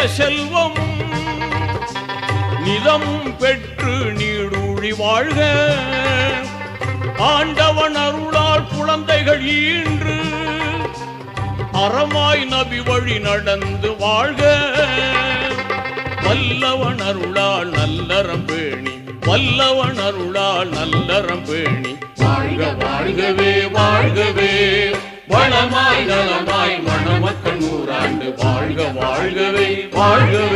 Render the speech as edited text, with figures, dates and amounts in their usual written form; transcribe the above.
செல்வமும் நிலம் பெற்று நீடூழி வாழ்க. ஆண்டவன் அருளால் குழந்தைகள் ஈன்று அறமாய் நபி வழி நடந்து வாழ்க. வல்லவன் அருளால் நல்லறம் பேணி, வல்லவன் அருளால் நல்லறம் பேணி வாழ்க வாழ்கவே வாழ்கவே. வளமாய் நலமாய் மணமக்கள் நூறாண்டு வாழ்க வாழ்கவே வாழ்கவே.